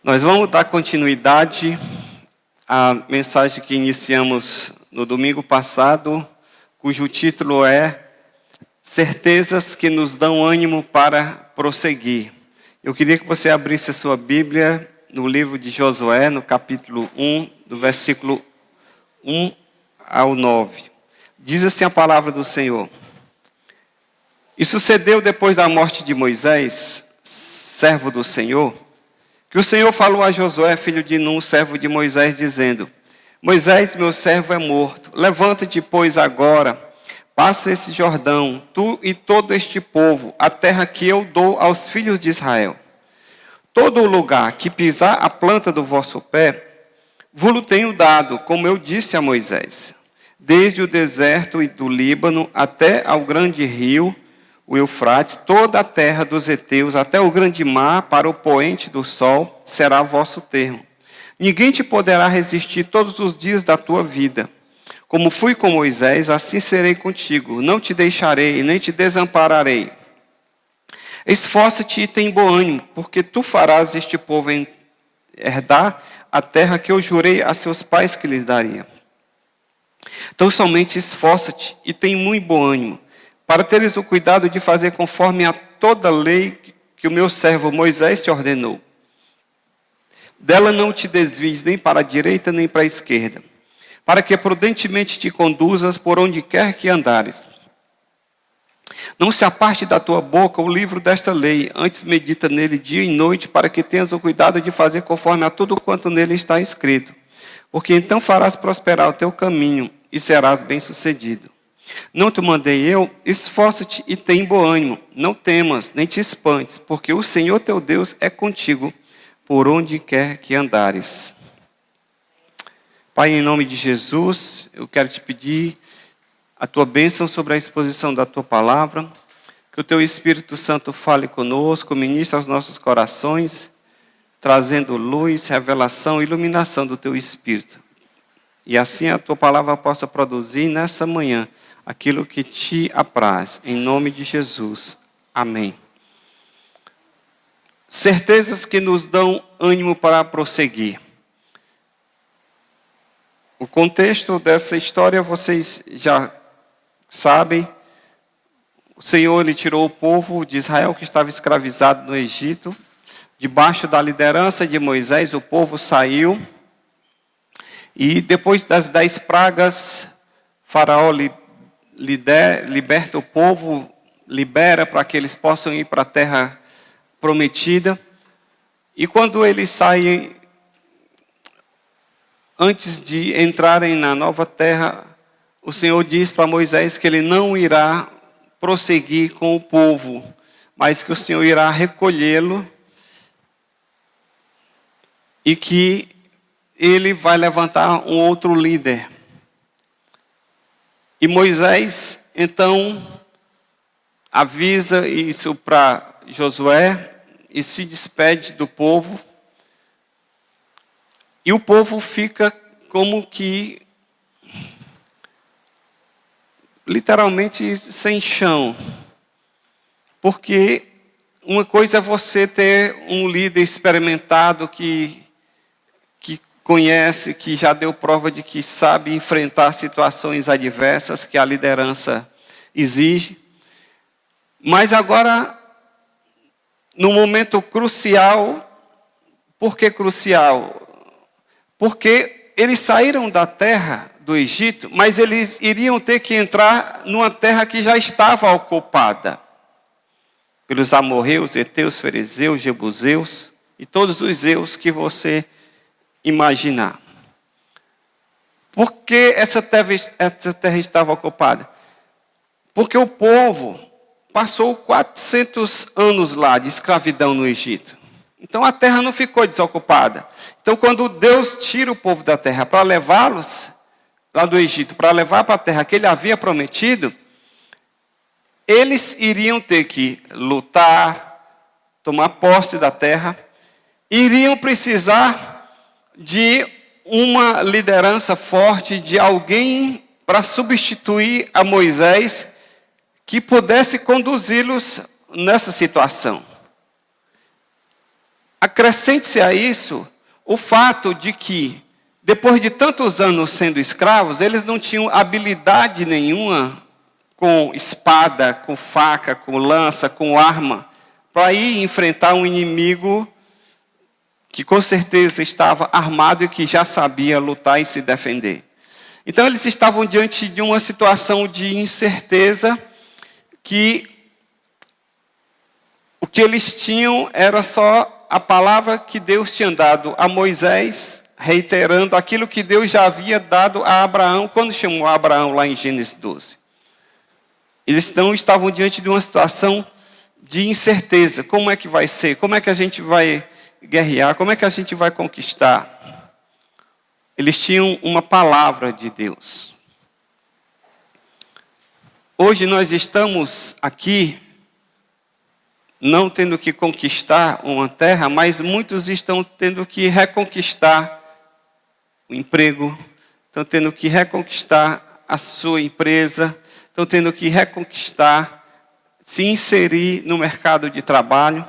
Nós vamos dar continuidade à mensagem que iniciamos no domingo passado, cujo título é Certezas que nos dão ânimo para prosseguir. Eu queria que você abrisse a sua Bíblia no livro de Josué, no capítulo 1, do versículo 1 ao 9. Diz assim a palavra do Senhor. E sucedeu depois da morte de Moisés, servo do Senhor, que o Senhor falou a Josué, filho de Nun, servo de Moisés, dizendo: Moisés, meu servo, é morto. Levanta-te, pois, agora, passa esse Jordão, tu e todo este povo, a terra que eu dou aos filhos de Israel. Todo o lugar que pisar a planta do vosso pé, vos tenho dado, como eu disse a Moisés, desde o deserto e do Líbano até ao grande rio, o Eufrates, toda a terra dos heteus, até o grande mar, para o poente do sol, será vosso termo. Ninguém te poderá resistir todos os dias da tua vida. Como fui com Moisés, assim serei contigo. Não te deixarei, nem te desampararei. Esforça-te e tem bom ânimo, porque tu farás este povo herdar a terra que eu jurei a seus pais que lhes daria. Então somente esforça-te e tem muito bom ânimo, para teres o cuidado de fazer conforme a toda a lei que o meu servo Moisés te ordenou. Dela não te desvies nem para a direita nem para a esquerda, para que prudentemente te conduzas por onde quer que andares. Não se aparte da tua boca o livro desta lei, antes medita nele dia e noite, para que tenhas o cuidado de fazer conforme a tudo quanto nele está escrito. Porque então farás prosperar o teu caminho e serás bem-sucedido. Não te mandei eu? Esforça-te e tem bom ânimo. Não temas, nem te espantes, porque o Senhor teu Deus é contigo, por onde quer que andares. Pai, em nome de Jesus, eu quero te pedir a tua bênção sobre a exposição da tua palavra, que o teu Espírito Santo fale conosco, ministre aos nossos corações, trazendo luz, revelação e iluminação do teu Espírito. E assim a tua palavra possa produzir nessa manhã aquilo que te apraz, em nome de Jesus. Amém. Certezas que nos dão ânimo para prosseguir. O contexto dessa história vocês já sabem. O Senhor ele tirou o povo de Israel que estava escravizado no Egito. Debaixo da liderança de Moisés, o povo saiu. E depois das 10 pragas, Faraó liberta o povo, libera para que eles possam ir para a terra prometida. E quando eles saem, antes de entrarem na nova terra, o Senhor diz para Moisés que ele não irá prosseguir com o povo, mas que o Senhor irá recolhê-lo e que ele vai levantar um outro líder. E Moisés, então, avisa isso para Josué e se despede do povo. E o povo fica como que, literalmente, sem chão. Porque uma coisa é você ter um líder experimentado que conhece, que já deu prova de que sabe enfrentar situações adversas que a liderança exige. Mas agora, no momento crucial, por que crucial? Porque eles saíram da terra do Egito, mas eles iriam ter que entrar numa terra que já estava ocupada pelos amorreus, heteus, ferezeus, jebuseus e todos os zeus que você imaginar. Por que essa terra estava ocupada? Porque o povo passou 400 anos lá de escravidão no Egito. Então a terra não ficou desocupada. Então quando Deus tira o povo da terra para levá-los lá do Egito, para levar para a terra que ele havia prometido, eles iriam ter que lutar, tomar posse da terra, iriam precisar de uma liderança forte, de alguém para substituir a Moisés, que pudesse conduzi-los nessa situação. Acrescente-se a isso o fato de que, depois de tantos anos sendo escravos, eles não tinham habilidade nenhuma com espada, com faca, com lança, com arma, para ir enfrentar um inimigo que com certeza estava armado e que já sabia lutar e se defender. Então eles estavam diante de uma situação de incerteza, que o que eles tinham era só a palavra que Deus tinha dado a Moisés, reiterando aquilo que Deus já havia dado a Abraão, quando chamou a Abraão lá em Gênesis 12. Eles estavam diante de uma situação de incerteza. Como é que vai ser? Como é que a gente vai guerrear? Como é que a gente vai conquistar? Eles tinham uma palavra de Deus. Hoje nós estamos aqui não tendo que conquistar uma terra, mas muitos estão tendo que reconquistar o emprego, estão tendo que reconquistar a sua empresa, estão tendo que reconquistar, se inserir no mercado de trabalho.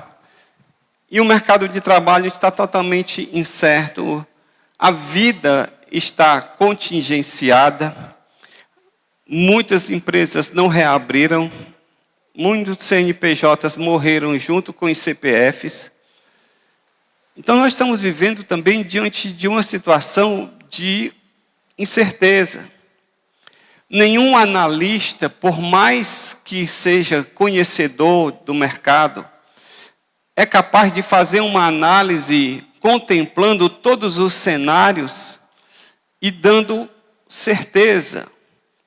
E o mercado de trabalho está totalmente incerto, a vida está contingenciada, muitas empresas não reabriram, muitos CNPJs morreram junto com os CPFs. Então nós estamos vivendo também diante de uma situação de incerteza. Nenhum analista, por mais que seja conhecedor do mercado, é capaz de fazer uma análise contemplando todos os cenários e dando certeza.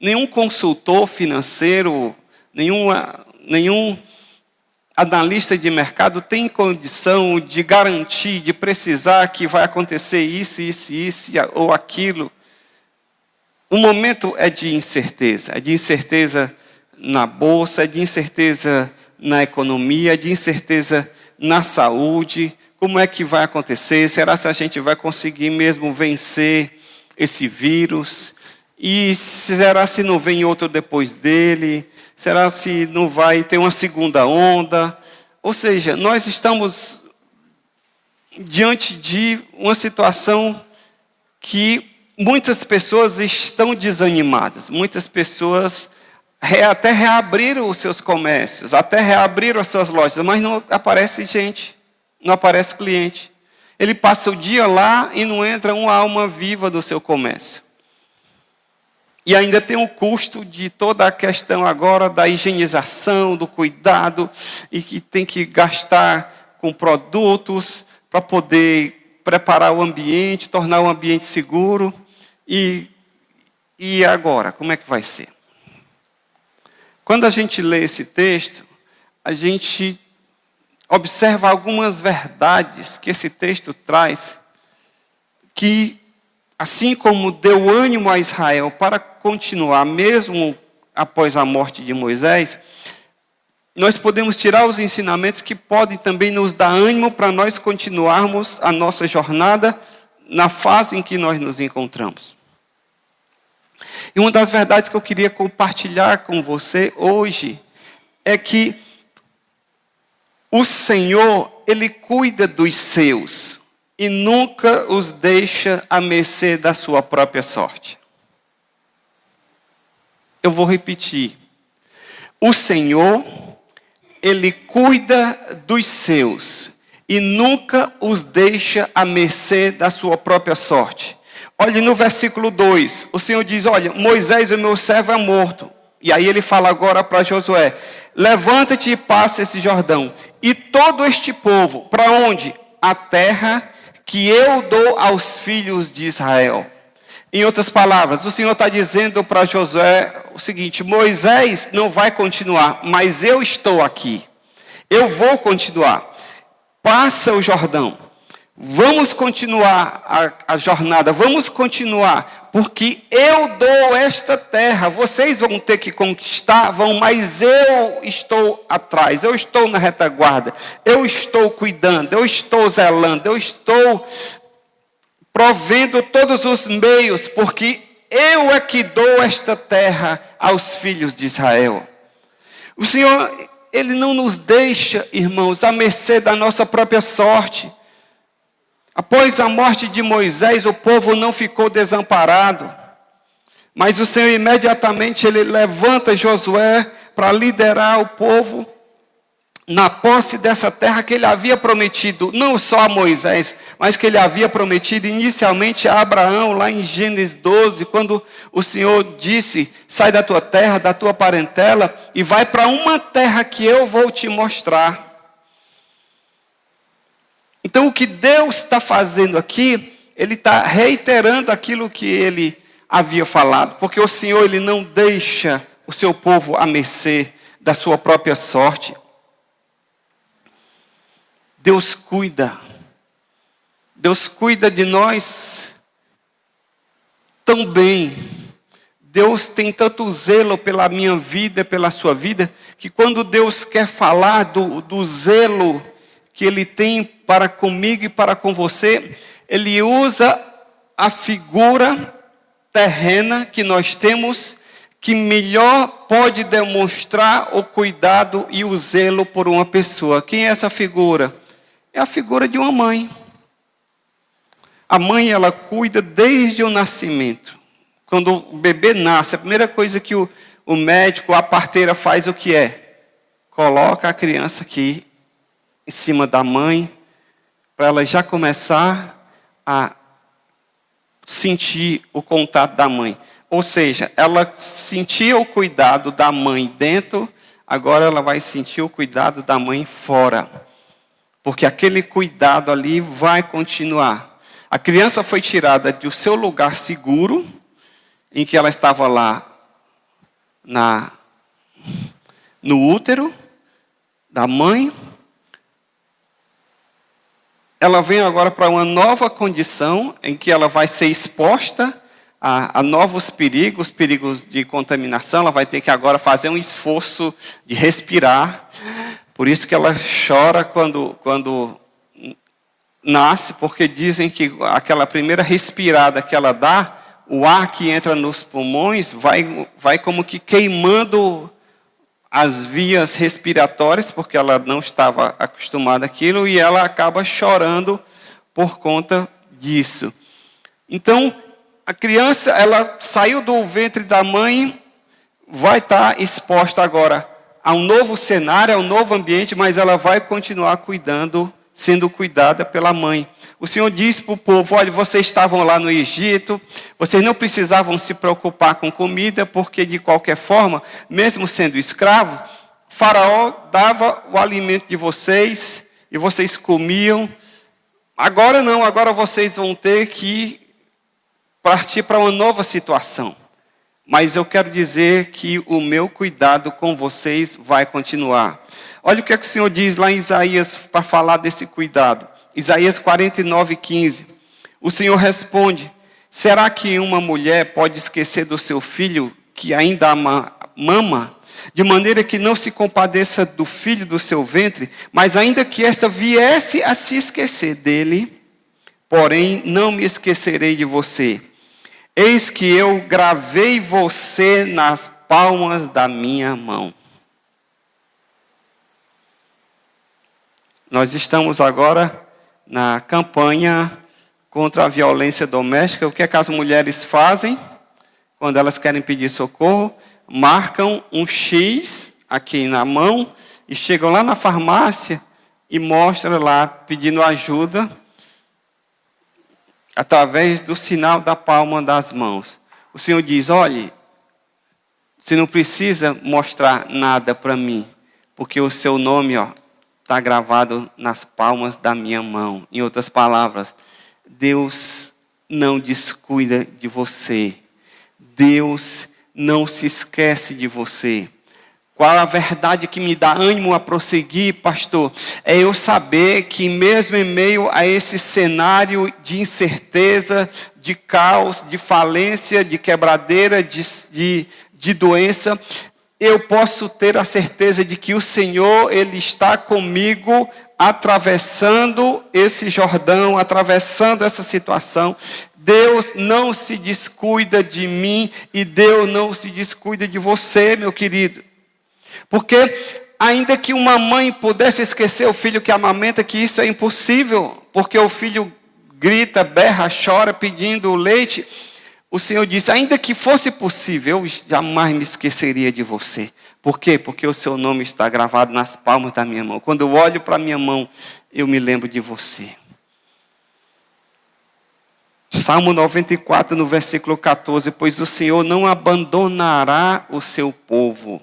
Nenhum consultor financeiro, nenhum analista de mercado tem condição de garantir, de precisar que vai acontecer isso, ou aquilo. O momento é de incerteza na bolsa, é de incerteza na economia, é de incerteza na saúde. Como é que vai acontecer? Será que a gente vai conseguir mesmo vencer esse vírus? E será se não vem outro depois dele? Será se não vai ter uma segunda onda? Ou seja, nós estamos diante de uma situação que muitas pessoas estão desanimadas. Muitas pessoas até reabriram os seus comércios, até reabriram as suas lojas, mas não aparece gente, não aparece cliente. Ele passa o dia lá e não entra uma alma viva do seu comércio. E ainda tem o custo de toda a questão agora da higienização, do cuidado, e que tem que gastar com produtos para poder preparar o ambiente, tornar o ambiente seguro. E agora, como é que vai ser? Quando a gente lê esse texto, a gente observa algumas verdades que esse texto traz, que, assim como deu ânimo a Israel para continuar, mesmo após a morte de Moisés, nós podemos tirar os ensinamentos que podem também nos dar ânimo para nós continuarmos a nossa jornada na fase em que nós nos encontramos. E uma das verdades que eu queria compartilhar com você hoje é que o Senhor, Ele cuida dos seus e nunca os deixa à mercê da sua própria sorte. Eu vou repetir. O Senhor, Ele cuida dos seus e nunca os deixa à mercê da sua própria sorte. Olhe no versículo 2, o Senhor diz, olha, Moisés, o meu servo, é morto. E aí ele fala agora para Josué, levanta-te e passa esse Jordão. E todo este povo, para onde? A terra que eu dou aos filhos de Israel. Em outras palavras, o Senhor está dizendo para Josué o seguinte, Moisés não vai continuar, mas eu estou aqui. Eu vou continuar. Passa o Jordão. Vamos continuar a jornada, vamos continuar, porque eu dou esta terra, vocês vão ter que conquistar, mas eu estou atrás, eu estou na retaguarda, eu estou cuidando, eu estou zelando, eu estou provendo todos os meios, porque eu é que dou esta terra aos filhos de Israel. O Senhor, Ele não nos deixa, irmãos, à mercê da nossa própria sorte. Após a morte de Moisés, o povo não ficou desamparado. Mas o Senhor imediatamente ele levanta Josué para liderar o povo na posse dessa terra que ele havia prometido, não só a Moisés, mas que ele havia prometido inicialmente a Abraão, lá em Gênesis 12, quando o Senhor disse: sai da tua terra, da tua parentela, e vai para uma terra que eu vou te mostrar. Então o que Deus está fazendo aqui, Ele está reiterando aquilo que Ele havia falado, porque o Senhor ele não deixa o seu povo à mercê da sua própria sorte. Deus cuida de nós tão bem. Deus tem tanto zelo pela minha vida, pela sua vida, que quando Deus quer falar do zelo que Ele tem para comigo e para com você, Ele usa a figura terrena que nós temos, que melhor pode demonstrar o cuidado e o zelo por uma pessoa. Quem é essa figura? É a figura de uma mãe. A mãe, ela cuida desde o nascimento. Quando o bebê nasce, a primeira coisa que o médico, a parteira faz o que é? Coloca a criança aqui em cima da mãe, para ela já começar a sentir o contato da mãe. Ou seja, ela sentia o cuidado da mãe dentro, agora ela vai sentir o cuidado da mãe fora. Porque aquele cuidado ali vai continuar. A criança foi tirada do seu lugar seguro, em que ela estava lá no útero da mãe. Ela vem agora para uma nova condição, em que ela vai ser exposta a novos perigos de contaminação. Ela vai ter que agora fazer um esforço de respirar. Por isso que ela chora quando nasce, porque dizem que aquela primeira respirada que ela dá, o ar que entra nos pulmões vai como que queimando as vias respiratórias, porque ela não estava acostumada àquilo, e ela acaba chorando por conta disso. Então, a criança, ela saiu do ventre da mãe, vai estar exposta agora a um novo cenário, a um novo ambiente, mas ela vai continuar sendo cuidada pela mãe. O Senhor diz para o povo: olha, vocês estavam lá no Egito, vocês não precisavam se preocupar com comida, porque de qualquer forma, mesmo sendo escravo, Faraó dava o alimento de vocês, e vocês comiam. Agora não, agora vocês vão ter que partir para uma nova situação. Mas eu quero dizer que o meu cuidado com vocês vai continuar. Olha o que é que o Senhor diz lá em Isaías para falar desse cuidado. Isaías 49:15. O Senhor responde: será que uma mulher pode esquecer do seu filho que ainda mama, de maneira que não se compadeça do filho do seu ventre, mas ainda que esta viesse a se esquecer dele, porém não me esquecerei de você. Eis que eu gravei você nas palmas da minha mão. Nós estamos agora na campanha contra a violência doméstica. O que é que as mulheres fazem quando elas querem pedir socorro? Marcam um X aqui na mão e chegam lá na farmácia e mostram lá pedindo ajuda através do sinal da palma das mãos. O Senhor diz: olhe, você não precisa mostrar nada para mim, porque o seu nome está gravado nas palmas da minha mão. Em outras palavras, Deus não descuida de você. Deus não se esquece de você. Qual a verdade que me dá ânimo a prosseguir, pastor? É eu saber que mesmo em meio a esse cenário de incerteza, de caos, de falência, de quebradeira, de doença, eu posso ter a certeza de que o Senhor, Ele está comigo, atravessando esse Jordão, atravessando essa situação. Deus não se descuida de mim e Deus não se descuida de você, meu querido. Porque ainda que uma mãe pudesse esquecer o filho que amamenta, que isso é impossível, porque o filho grita, berra, chora, pedindo o leite, o Senhor diz, ainda que fosse possível, eu jamais me esqueceria de você. Por quê? Porque o seu nome está gravado nas palmas da minha mão. Quando eu olho para a minha mão, eu me lembro de você. Salmo 94, no versículo 14, pois o Senhor não abandonará o seu povo.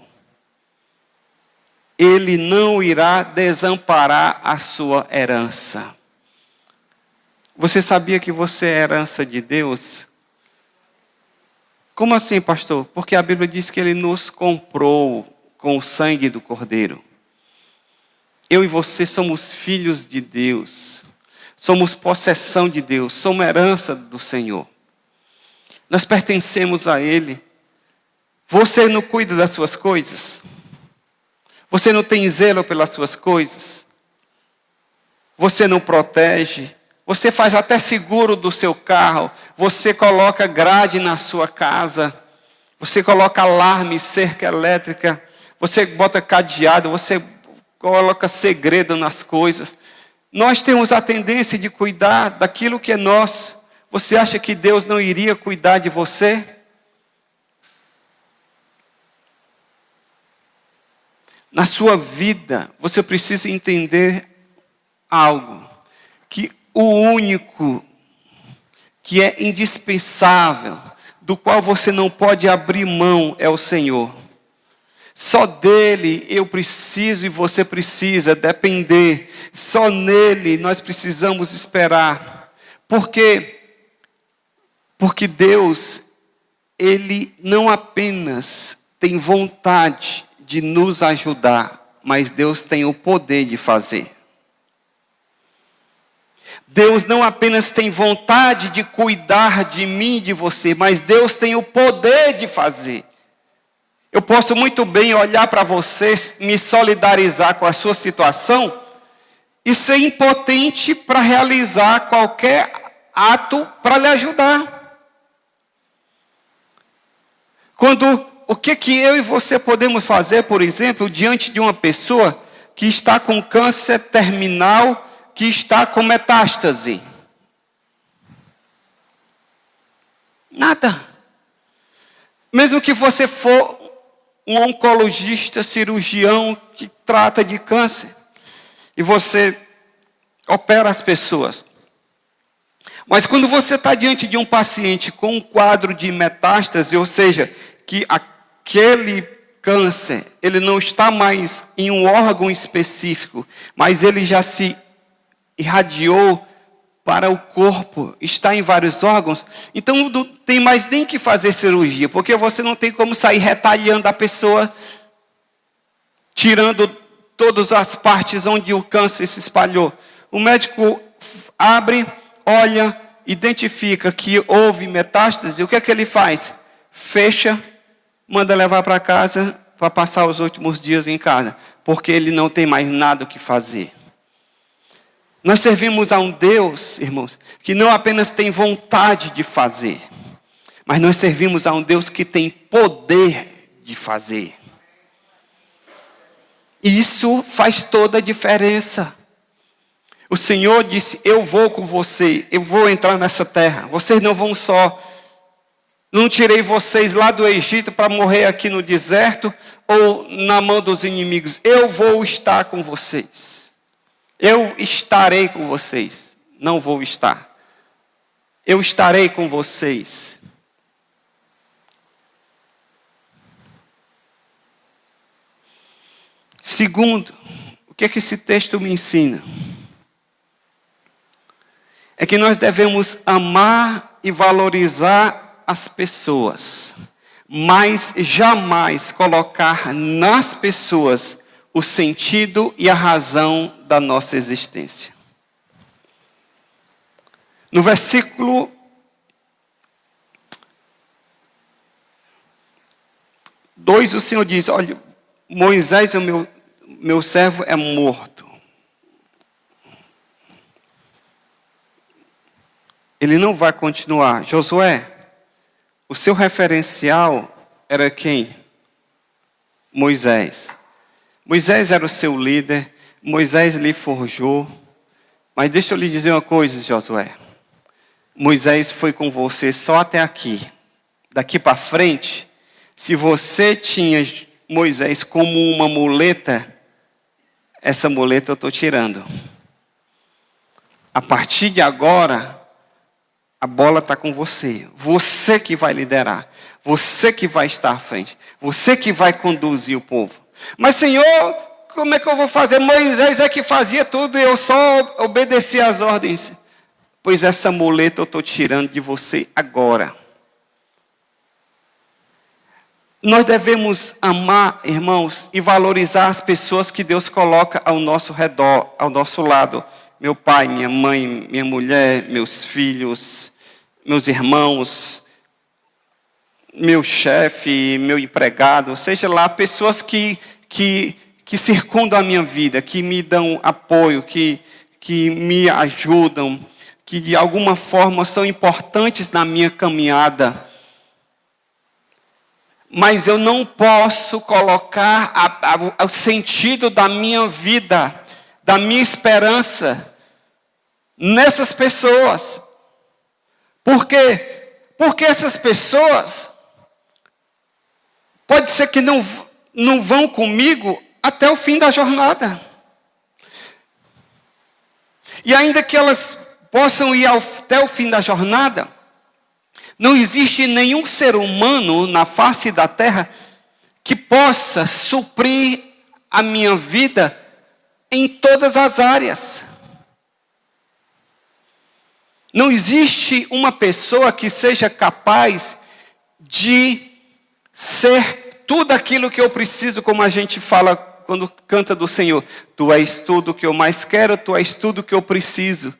Ele não irá desamparar a sua herança. Você sabia que você é herança de Deus? Como assim, pastor? Porque a Bíblia diz que Ele nos comprou com o sangue do Cordeiro. Eu e você somos filhos de Deus. Somos possessão de Deus. Somos herança do Senhor. Nós pertencemos a Ele. Você não cuida das suas coisas? Você não tem zelo pelas suas coisas? Você não protege? Você faz até seguro do seu carro. Você coloca grade na sua casa. Você coloca alarme, cerca elétrica. Você bota cadeado. Você coloca segredo nas coisas. Nós temos a tendência de cuidar daquilo que é nosso. Você acha que Deus não iria cuidar de você? Na sua vida, você precisa entender algo. Que o único que é indispensável, do qual você não pode abrir mão, é o Senhor. Só dele eu preciso e você precisa depender. Só nele nós precisamos esperar. Por quê? Porque Deus, Ele não apenas tem vontade de nos ajudar, mas Deus tem o poder de fazer. Deus não apenas tem vontade de cuidar de mim e de você, mas Deus tem o poder de fazer. Eu posso muito bem olhar para você, me solidarizar com a sua situação e ser impotente para realizar qualquer ato para lhe ajudar. O que eu e você podemos fazer, por exemplo, diante de uma pessoa que está com câncer terminal, que está com metástase? Nada. Mesmo que você for um oncologista, cirurgião que trata de câncer, e você opera as pessoas. Mas quando você está diante de um paciente com um quadro de metástase, ou seja, que aquele câncer, ele não está mais em um órgão específico, mas ele já se irradiou para o corpo, está em vários órgãos, então não tem mais nem que fazer cirurgia, porque você não tem como sair retalhando a pessoa, tirando todas as partes onde o câncer se espalhou. O médico abre, olha, identifica que houve metástase, o que é que ele faz? Fecha, manda levar para casa, para passar os últimos dias em casa, porque ele não tem mais nada o que fazer. Nós servimos a um Deus, irmãos, que não apenas tem vontade de fazer, mas nós servimos a um Deus que tem poder de fazer. E isso faz toda a diferença. O Senhor disse, eu vou com você, eu vou entrar nessa terra. Vocês não vão só. Não tirei vocês lá do Egito para morrer aqui no deserto ou na mão dos inimigos. Eu vou estar com vocês. Eu estarei com vocês. Não vou estar. Eu estarei com vocês. Segundo, o que é que esse texto me ensina? É que nós devemos amar e valorizar as pessoas, mas jamais colocar nas pessoas o sentido e a razão da nossa existência. No versículo 2, o Senhor diz, olha, Moisés, o meu servo, é morto. Ele não vai continuar. Josué, o seu referencial era quem? Moisés. Moisés era o seu líder, Moisés lhe forjou. Mas deixa eu lhe dizer uma coisa, Josué. Moisés foi com você só até aqui. Daqui para frente, se você tinha Moisés como uma muleta, essa muleta eu estou tirando. A partir de agora, a bola está com você. Você que vai liderar. Você que vai estar à frente. Você que vai conduzir o povo. Mas, Senhor, como é que eu vou fazer? Moisés é que fazia tudo e eu só obedecia às ordens. Pois essa muleta eu estou tirando de você agora. Nós devemos amar, irmãos, e valorizar as pessoas que Deus coloca ao nosso redor, ao nosso lado. Meu pai, minha mãe, minha mulher, meus filhos, meus irmãos, meu chefe, meu empregado, seja lá, pessoas que circundam a minha vida, que me dão apoio, que me ajudam, que de alguma forma são importantes na minha caminhada. Mas eu não posso colocar o sentido da minha vida, da minha esperança, nessas pessoas. Por quê? Porque essas pessoas, pode ser que não vão comigo até o fim da jornada. E ainda que elas possam ir até o fim da jornada, não existe nenhum ser humano na face da terra que possa suprir a minha vida em todas as áreas. Não existe uma pessoa que seja capaz de ser tudo aquilo que eu preciso, como a gente fala quando canta do Senhor. Tu és tudo que eu mais quero, tu és tudo que eu preciso.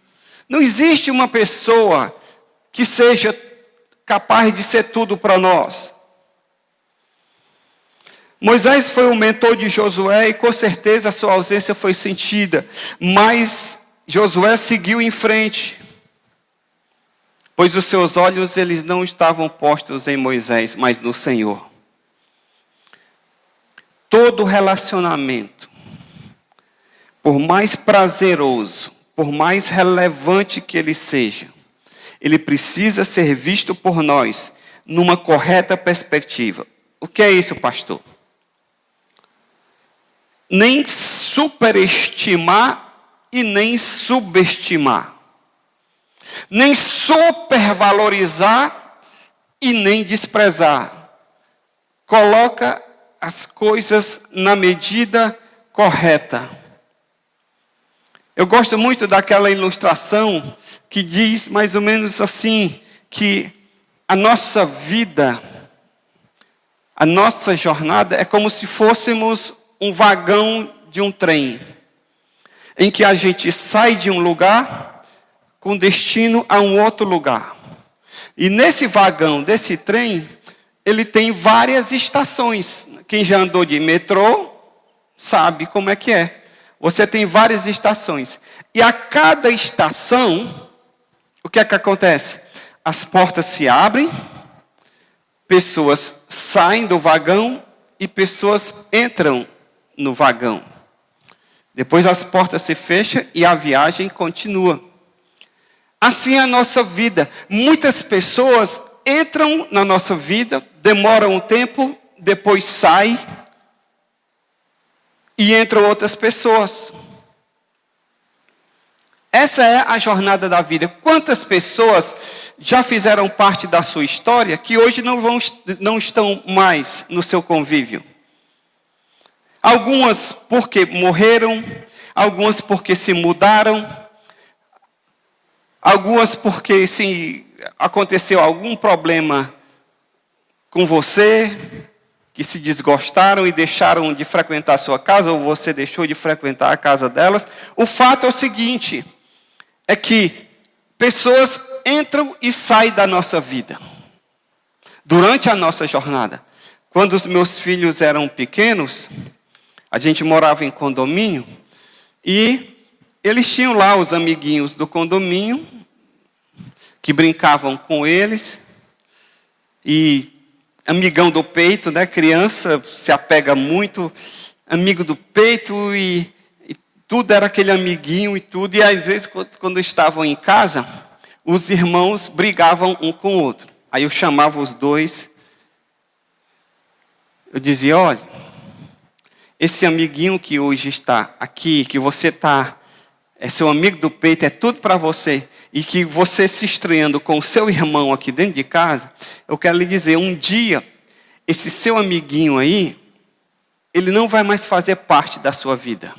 Não existe uma pessoa que seja capaz de ser tudo para nós. Moisés foi o mentor de Josué e com certeza a sua ausência foi sentida. Mas Josué seguiu em frente, pois os seus olhos eles não estavam postos em Moisés, mas no Senhor. Todo relacionamento, por mais prazeroso, por mais relevante que ele seja, ele precisa ser visto por nós numa correta perspectiva. O que é isso, pastor? Nem superestimar e nem subestimar. Nem supervalorizar e nem desprezar. Coloca as coisas na medida correta. Eu gosto muito daquela ilustração que diz mais ou menos assim, que a nossa vida, a nossa jornada é como se fôssemos um vagão de um trem, em que a gente sai de um lugar com destino a um outro lugar. E nesse vagão desse trem, ele tem várias estações. Quem já andou de metrô sabe como é que é. Você tem várias estações. E a cada estação, o que é que acontece? As portas se abrem, pessoas saem do vagão e pessoas entram no vagão. Depois as portas se fecham e a viagem continua. Assim é a nossa vida. Muitas pessoas entram na nossa vida, demoram um tempo, depois saem e entram outras pessoas. Essa é a jornada da vida. Quantas pessoas já fizeram parte da sua história que hoje não estão mais no seu convívio? Algumas porque morreram, algumas porque se mudaram, algumas porque aconteceu algum problema com você, que se desgostaram e deixaram de frequentar a sua casa, ou você deixou de frequentar a casa delas. O fato é o seguinte, é que pessoas entram e saem da nossa vida durante a nossa jornada. Quando os meus filhos eram pequenos, a gente morava em condomínio e eles tinham lá os amiguinhos do condomínio que brincavam com eles. E amigão do peito, né? Criança se apega muito, amigo do peito e tudo era aquele amiguinho e tudo. E às vezes quando estavam em casa, os irmãos brigavam um com o outro. Aí eu chamava os dois, eu dizia, olha, esse amiguinho que hoje está aqui, que você está, é seu amigo do peito, é tudo para você, e que você se estranhando com o seu irmão aqui dentro de casa, eu quero lhe dizer, um dia, esse seu amiguinho aí, ele não vai mais fazer parte da sua vida.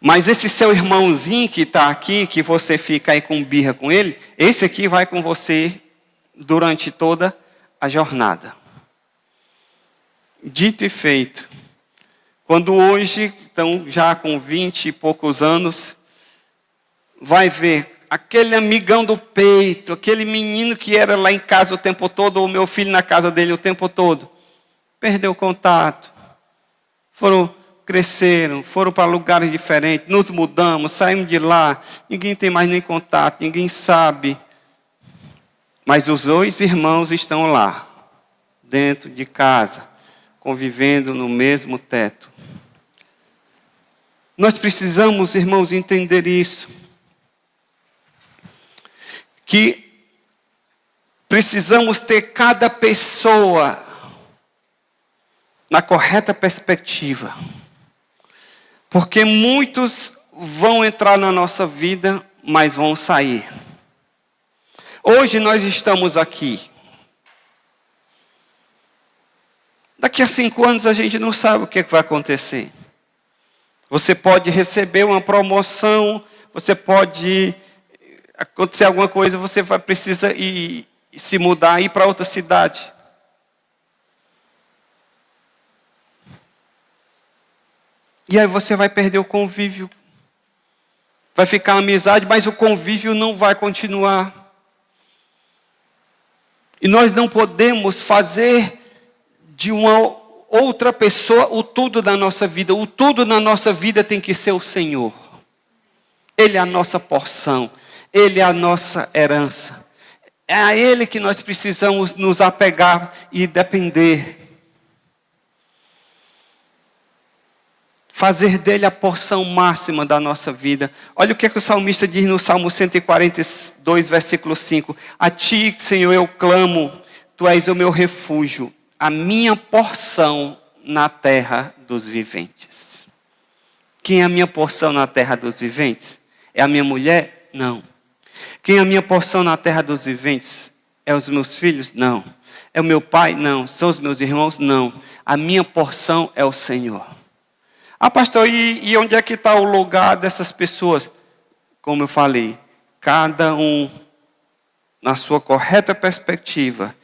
Mas esse seu irmãozinho que está aqui, que você fica aí com birra com ele, esse aqui vai com você durante toda a jornada. Dito e feito. Quando hoje, estão já com 20 e poucos anos, vai ver aquele amigão do peito, aquele menino que era lá em casa o tempo todo, ou meu filho na casa dele o tempo todo, perdeu o contato, cresceram, foram para lugares diferentes, nos mudamos, saímos de lá, ninguém tem mais nem contato, ninguém sabe. Mas os dois irmãos estão lá, dentro de casa, convivendo no mesmo teto. Nós precisamos, irmãos, entender isso. Que precisamos ter cada pessoa na correta perspectiva. Porque muitos vão entrar na nossa vida, mas vão sair. Hoje nós estamos aqui. Daqui a 5 anos a gente não sabe o que vai acontecer. Você pode receber uma promoção, você pode acontecer alguma coisa, você precisa ir se mudar, ir para outra cidade. E aí você vai perder o convívio. Vai ficar a amizade, mas o convívio não vai continuar. E nós não podemos fazer de uma outra pessoa o tudo da nossa vida. O tudo na nossa vida tem que ser o Senhor. Ele é a nossa porção. Ele é a nossa herança. É a Ele que nós precisamos nos apegar e depender. Fazer dele a porção máxima da nossa vida. Olha o que o salmista diz no Salmo 142, versículo 5. A ti, Senhor, eu clamo, tu és o meu refúgio, a minha porção na terra dos viventes. Quem é a minha porção na terra dos viventes? É a minha mulher? Não. Quem é a minha porção na terra dos viventes? É os meus filhos? Não. É o meu pai? Não. São os meus irmãos? Não. A minha porção é o Senhor. Ah, pastor, e onde é que está o lugar dessas pessoas? Como eu falei, cada um, na sua correta perspectiva,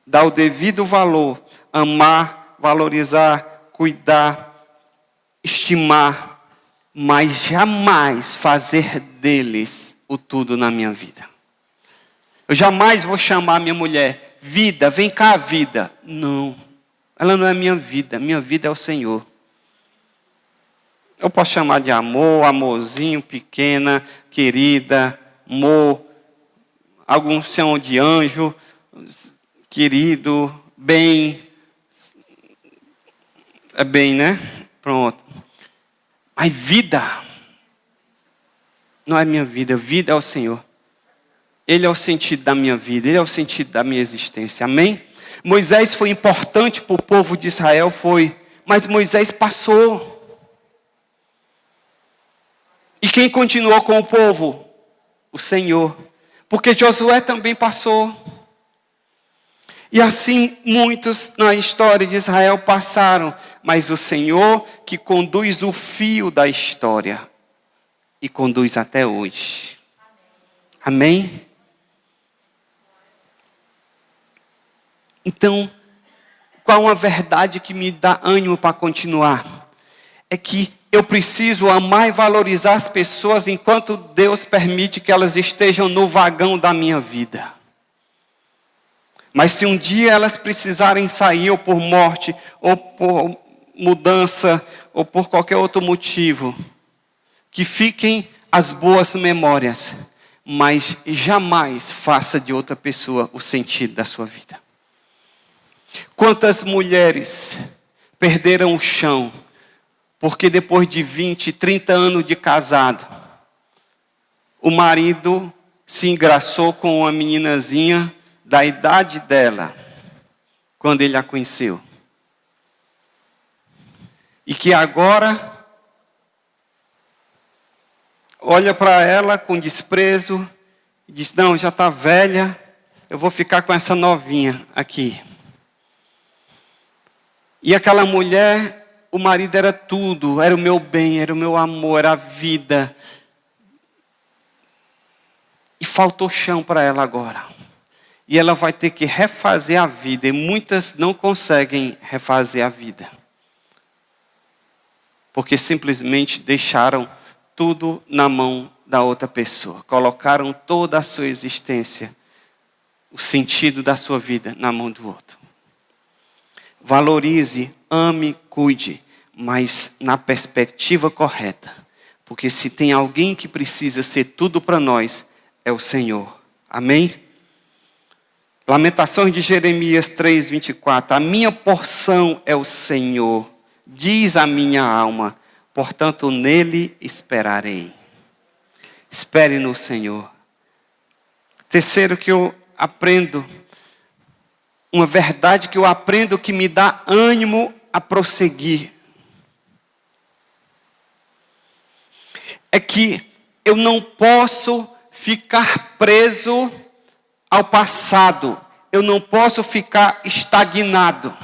dá o devido valor, amar, valorizar, cuidar, estimar, mas jamais fazer deles o tudo na minha vida. Eu jamais vou chamar minha mulher, vida, vem cá, vida. Não, ela não é minha vida é o Senhor. Eu posso chamar de amor, amorzinho, pequena, querida, amor. Alguns chamam de anjo, querido, bem. É bem, né? Pronto. Mas vida não é minha vida é o Senhor. Ele é o sentido da minha vida, Ele é o sentido da minha existência. Amém? Moisés foi importante para o povo de Israel, foi. Mas Moisés passou. E quem continuou com o povo? O Senhor. Porque Josué também passou. E assim muitos na história de Israel passaram. Mas o Senhor que conduz o fio da história. E conduz até hoje. Amém? Então, qual uma verdade que me dá ânimo para continuar? É que eu preciso amar e valorizar as pessoas enquanto Deus permite que elas estejam no vagão da minha vida. Mas se um dia elas precisarem sair, ou por morte, ou por mudança, ou por qualquer outro motivo, que fiquem as boas memórias, mas jamais faça de outra pessoa o sentido da sua vida. Quantas mulheres perderam o chão, porque depois de 20, 30 anos de casado, o marido se engraçou com uma meninazinha da idade dela, quando ele a conheceu. E que agora olha para ela com desprezo e diz: não, já está velha, eu vou ficar com essa novinha aqui. E aquela mulher, o marido era tudo, era o meu bem, era o meu amor, era a vida. E faltou chão para ela agora. E ela vai ter que refazer a vida. E muitas não conseguem refazer a vida. Porque simplesmente deixaram tudo na mão da outra pessoa. Colocaram toda a sua existência, o sentido da sua vida na mão do outro. Valorize, ame, cuide, mas na perspectiva correta. Porque se tem alguém que precisa ser tudo para nós, é o Senhor. Amém? Lamentações de Jeremias 3:24. A minha porção é o Senhor, diz a minha alma, portanto nele esperarei. Espere no Senhor. Terceiro que eu aprendo, uma verdade que eu aprendo que me dá ânimo a prosseguir, é que eu não posso ficar preso ao passado. Eu não posso ficar estagnado.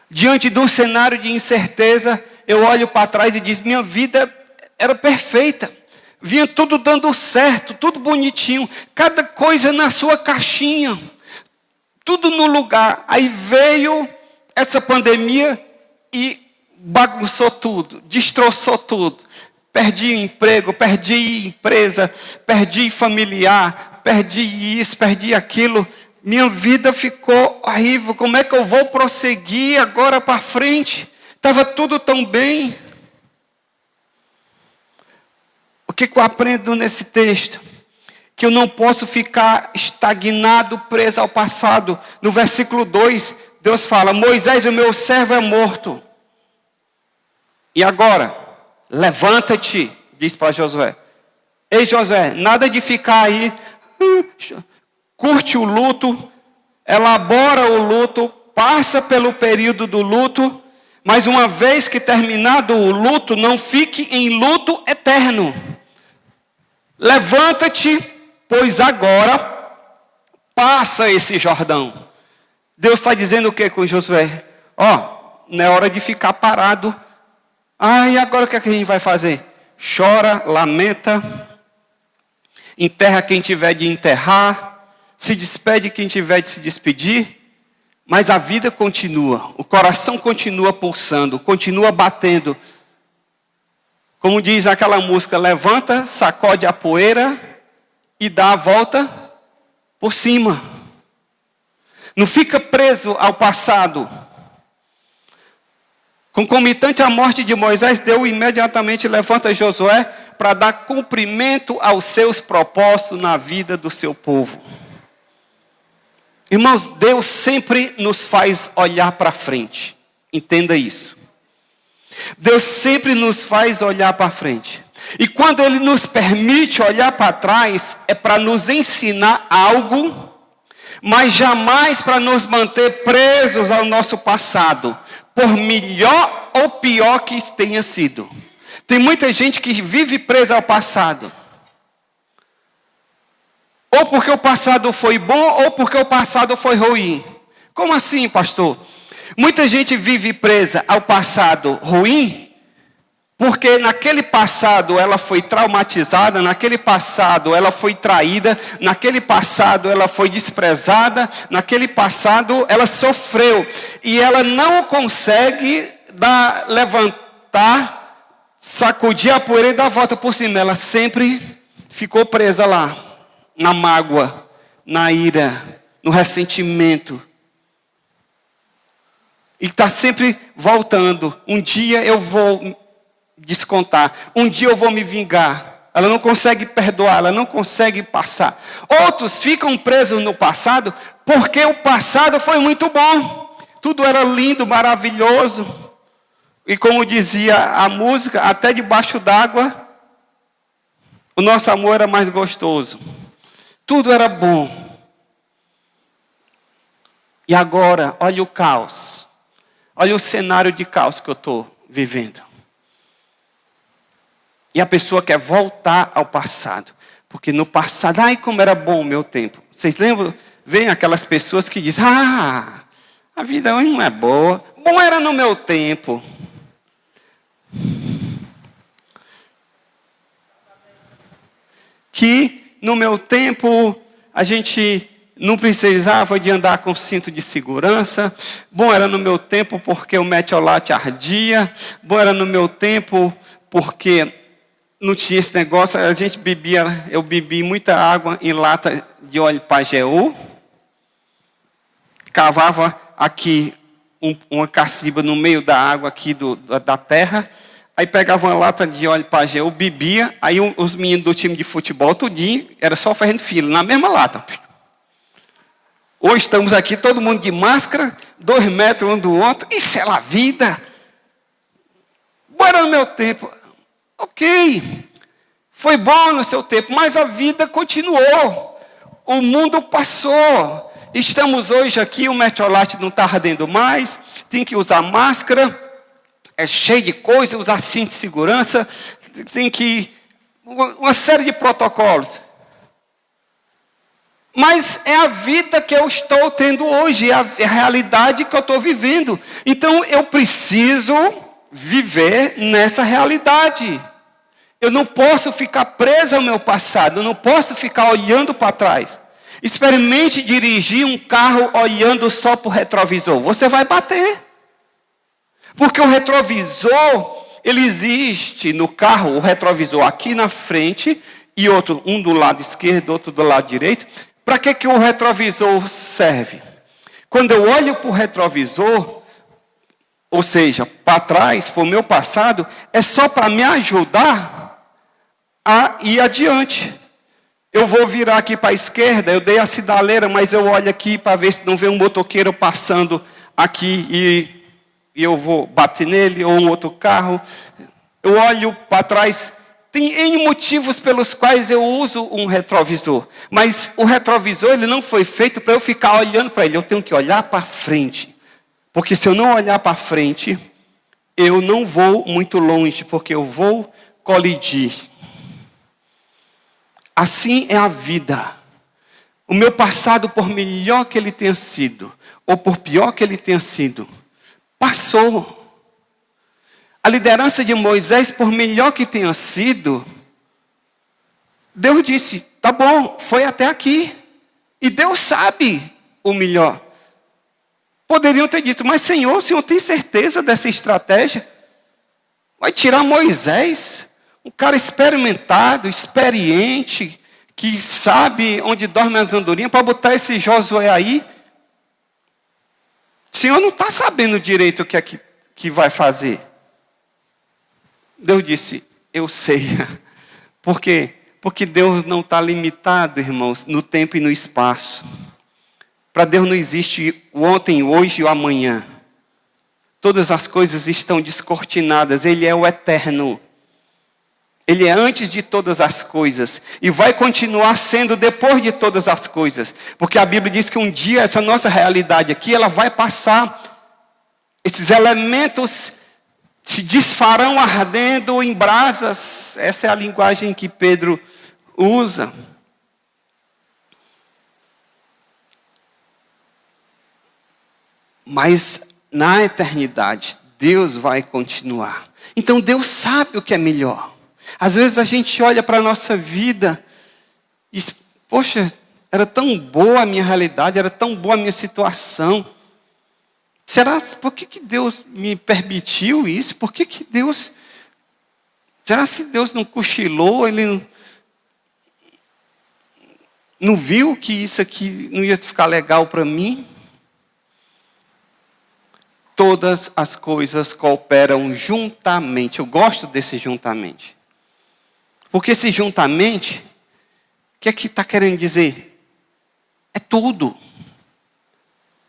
Diante de um cenário de incerteza, eu olho para trás e digo: minha vida era perfeita. Vinha tudo dando certo, tudo bonitinho. Cada coisa na sua caixinha. Tudo no lugar. Aí veio essa pandemia e bagunçou tudo, destroçou tudo. Perdi emprego, perdi empresa, perdi familiar, perdi isso, perdi aquilo. Minha vida ficou horrível. Como é que eu vou prosseguir agora para frente? Estava tudo tão bem. O que eu aprendo nesse texto? Que eu não posso ficar estagnado, preso ao passado. No versículo 2, Deus fala: Moisés, o meu servo, é morto. E agora? Levanta-te, diz para Josué. Ei, Josué, nada de ficar aí, curte o luto, elabora o luto, passa pelo período do luto, mas uma vez que terminado o luto, não fique em luto eterno. Levanta-te, pois agora passa esse Jordão. Deus está dizendo o que com Josué? Não é hora de ficar parado. E agora o que é que a gente vai fazer? Chora, lamenta, enterra quem tiver de enterrar, se despede quem tiver de se despedir, mas a vida continua, o coração continua pulsando, continua batendo. Como diz aquela música: levanta, sacode a poeira e dá a volta por cima. Não fica preso ao passado. Concomitante à morte de Moisés, Deus imediatamente levanta Josué para dar cumprimento aos seus propósitos na vida do seu povo. Irmãos, Deus sempre nos faz olhar para frente. Entenda isso. Deus sempre nos faz olhar para frente. E quando Ele nos permite olhar para trás, é para nos ensinar algo, mas jamais para nos manter presos ao nosso passado, por melhor ou pior que tenha sido. Tem muita gente que vive presa ao passado. Ou porque o passado foi bom, ou porque o passado foi ruim. Como assim, pastor? Muita gente vive presa ao passado ruim, porque naquele passado ela foi traumatizada, naquele passado ela foi traída, naquele passado ela foi desprezada, naquele passado ela sofreu. E ela não consegue levantar, sacudir a poeira e dar a volta por cima. Ela sempre ficou presa lá, na mágoa, na ira, no ressentimento. E está sempre voltando. Um dia eu vou descontar. Um dia eu vou me vingar. Ela não consegue perdoar, ela não consegue passar. Outros ficam presos no passado porque o passado foi muito bom. Tudo era lindo, maravilhoso. E como dizia a música, até debaixo d'água O nosso amor era mais gostoso. Tudo era bom. E agora, olha o caos. Olha o cenário de caos que eu estou vivendo. E a pessoa quer voltar ao passado. Porque no passado, ai como era bom o meu tempo. Vocês lembram? Vem aquelas pessoas que dizem, a vida hoje não é boa. Bom era no meu tempo. Que no meu tempo a gente não precisava de andar com cinto de segurança. Bom era no meu tempo porque o metiolate ardia. Bom era no meu tempo porque não tinha esse negócio. Eu bebi muita água em lata de óleo Pajeú. Cavava aqui uma caciba no meio da água aqui da terra. Aí pegava uma lata de óleo Pajeú, bebia. Aí os meninos do time de futebol, tudinho, era só fazendo fila, na mesma lata. Hoje estamos aqui, todo mundo de máscara, 2 metros um do outro. Isso é a vida. Bora no meu tempo. Ok. Foi bom no seu tempo, mas a vida continuou. O mundo passou. Estamos hoje aqui, o metiolate não está ardendo mais. Tem que usar máscara. É cheio de coisa, usar cinto de segurança. Tem que... uma série de protocolos. Mas é a vida que eu estou tendo hoje, é a realidade que eu estou vivendo. Então eu preciso viver nessa realidade. Eu não posso ficar preso ao meu passado, eu não posso ficar olhando para trás. Experimente dirigir um carro olhando só para o retrovisor. Você vai bater. Porque o retrovisor, ele existe no carro, o retrovisor aqui na frente, e outro, um do lado esquerdo, outro do lado direito. Para que o retrovisor serve? Quando eu olho para o retrovisor, ou seja, para trás, para o meu passado, é só para me ajudar a ir adiante. Eu vou virar aqui para a esquerda, eu dei a sinaleira, mas eu olho aqui para ver se não vem um motoqueiro passando aqui e eu vou bater nele, ou um outro carro. Eu olho para trás. Tem N motivos pelos quais eu uso um retrovisor. Mas o retrovisor ele não foi feito para eu ficar olhando para ele. Eu tenho que olhar para frente. Porque se eu não olhar para frente, eu não vou muito longe, porque eu vou colidir. Assim é a vida. O meu passado, por melhor que ele tenha sido, ou por pior que ele tenha sido, passou. A liderança de Moisés, por melhor que tenha sido, Deus disse, tá bom, foi até aqui. E Deus sabe o melhor. Poderiam ter dito, mas Senhor, o Senhor tem certeza dessa estratégia? Vai tirar Moisés, um cara experimentado, experiente, que sabe onde dorme as andorinhas, para botar esse Josué aí? O Senhor não está sabendo direito o que é que vai fazer. Deus disse, eu sei. Por quê? Porque Deus não está limitado, irmãos, no tempo e no espaço. Para Deus não existe o ontem, o hoje e o amanhã. Todas as coisas estão descortinadas. Ele é o eterno. Ele é antes de todas as coisas. E vai continuar sendo depois de todas as coisas. Porque a Bíblia diz que um dia essa nossa realidade aqui, ela vai passar. Esses elementos se desfarão ardendo em brasas. Essa é a linguagem que Pedro usa. Mas na eternidade, Deus vai continuar. Então Deus sabe o que é melhor. Às vezes a gente olha para a nossa vida e diz, poxa, era tão boa a minha realidade, era tão boa a minha situação. Por que Deus me permitiu isso? Será se Deus não cochilou, Ele não viu que isso aqui não ia ficar legal para mim? Todas as coisas cooperam juntamente. Eu gosto desse juntamente. Porque esse juntamente, o que é que está querendo dizer? É tudo.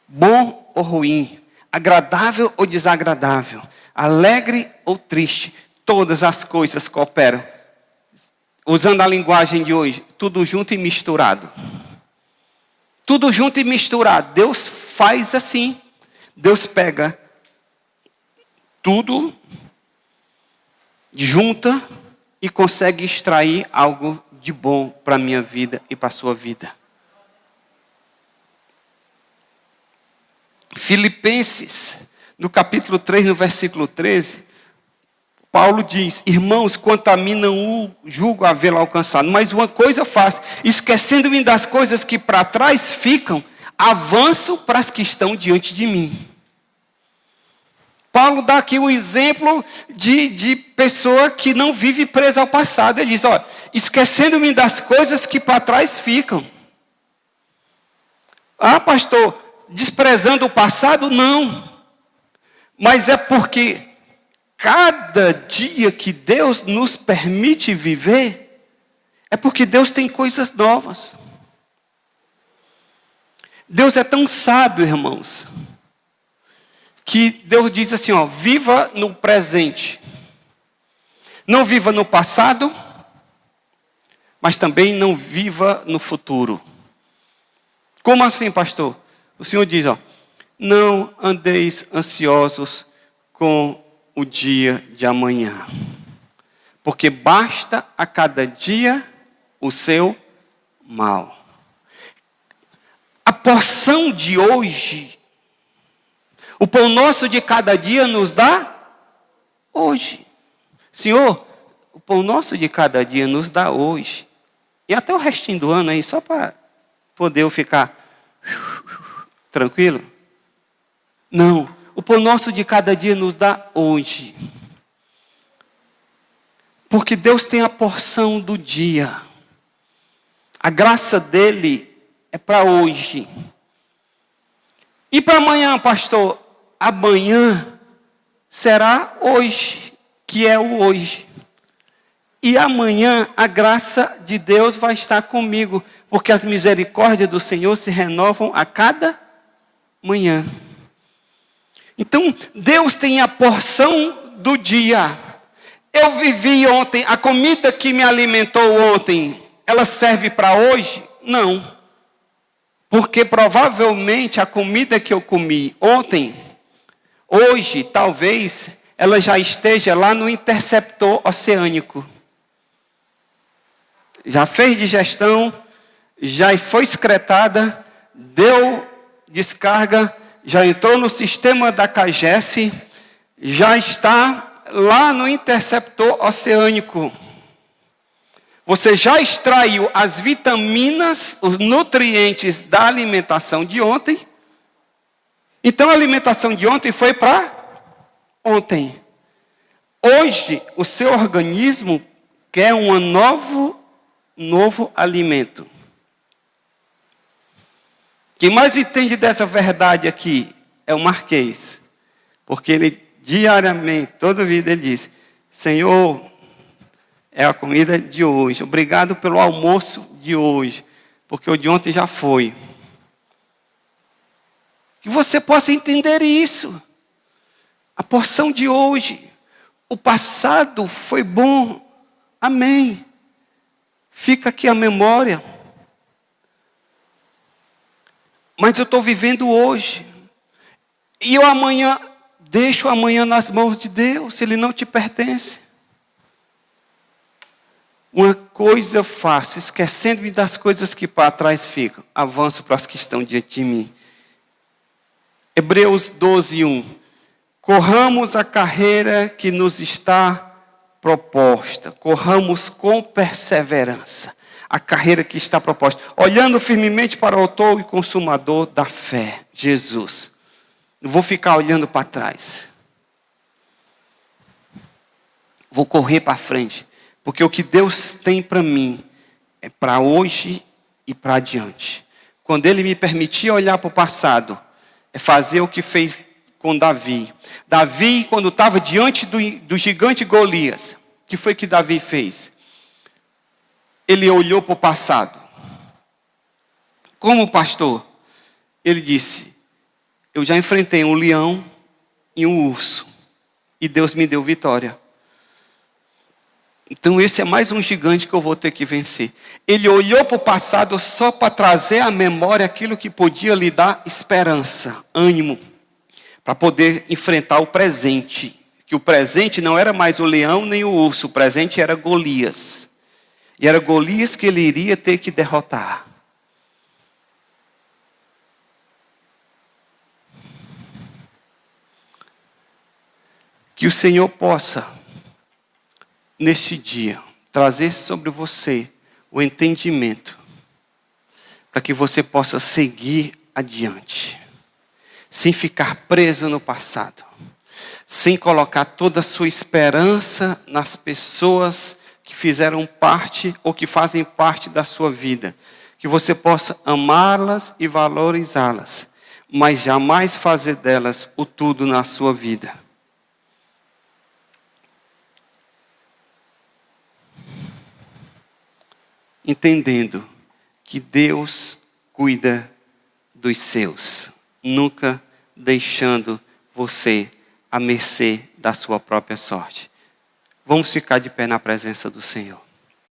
Bom ou ruim, agradável ou desagradável, alegre ou triste, todas as coisas cooperam. usando a linguagem de hoje, tudo junto e misturado. Tudo junto e misturado. Deus faz assim. Deus pega tudo, junta e consegue extrair algo de bom para a minha vida e para a sua vida. Filipenses, no capítulo 3, no versículo 13, Paulo diz: irmãos, quanto a mim não julgo havê-lo alcançado, mas uma coisa faço, esquecendo-me das coisas que para trás ficam, avanço para as que estão diante de mim. Paulo dá aqui um exemplo de pessoa que não vive presa ao passado. Ele diz, esquecendo-me das coisas que para trás ficam. Ah, pastor, desprezando o passado? Não. Mas é porque cada dia que Deus nos permite viver, é porque Deus tem coisas novas. Deus é tão sábio, irmãos, que Deus diz assim, viva no presente. Não viva no passado, mas também não viva no futuro. Como assim, pastor? O Senhor diz, não andeis ansiosos com o dia de amanhã, porque basta a cada dia o seu mal. A porção de hoje, o pão nosso de cada dia nos dá hoje. Senhor, o pão nosso de cada dia nos dá hoje. E até o restinho do ano aí, só para poder eu ficar tranquilo. Não, o pão nosso de cada dia nos dá hoje. Porque Deus tem a porção do dia. A graça dele é para hoje. E para amanhã, pastor? Amanhã será hoje, que é o hoje. E amanhã a graça de Deus vai estar comigo, porque as misericórdias do Senhor se renovam a cada manhã. Então, Deus tem a porção do dia. Eu vivi ontem, a comida que me alimentou ontem, ela serve para hoje? Não. Porque provavelmente a comida que eu comi ontem, hoje, talvez, ela já esteja lá no interceptor oceânico. Já fez digestão, já foi excretada, deu descarga, já entrou no sistema da CAGES, já está lá no interceptor oceânico. Você já extraiu as vitaminas, os nutrientes da alimentação de ontem. Então a alimentação de ontem foi para ontem. Hoje o seu organismo quer um novo alimento. Quem mais entende dessa verdade aqui é o Marquês. Porque ele diariamente, toda vida ele diz, Senhor, é a comida de hoje. Obrigado pelo almoço de hoje. Porque o de ontem já foi. Que você possa entender isso. A porção de hoje. O passado foi bom. Amém. Fica aqui a memória. Mas eu estou vivendo hoje. E eu amanhã, deixo amanhã nas mãos de Deus. Ele não te pertence. Uma coisa eu faço, esquecendo-me das coisas que para trás ficam. Avanço para as que estão diante de mim. Hebreus 12, 1. Corramos a carreira que nos está proposta. Corramos com perseverança. A carreira que está proposta. Olhando firmemente para o autor e consumador da fé. Jesus. Não vou ficar olhando para trás. Vou correr para frente. Porque o que Deus tem para mim é para hoje e para adiante. Quando Ele me permitia olhar para o passado, é fazer o que fez com Davi. Davi, quando estava diante do gigante Golias, o que foi que Davi fez? Ele olhou para o passado. Como pastor, ele disse, eu já enfrentei um leão e um urso. E Deus me deu vitória. Então esse é mais um gigante que eu vou ter que vencer. Ele olhou para o passado só para trazer à memória aquilo que podia lhe dar esperança, ânimo, para poder enfrentar o presente. Que o presente não era mais o leão nem o urso, o presente era Golias. E era Golias que ele iria ter que derrotar. Que o Senhor possa, neste dia, trazer sobre você o entendimento, para que você possa seguir adiante, sem ficar preso no passado, sem colocar toda a sua esperança nas pessoas que fizeram parte ou que fazem parte da sua vida. Que você possa amá-las e valorizá-las, mas jamais fazer delas o tudo na sua vida. Entendendo que Deus cuida dos seus, nunca deixando você à mercê da sua própria sorte. Vamos ficar de pé na presença do Senhor.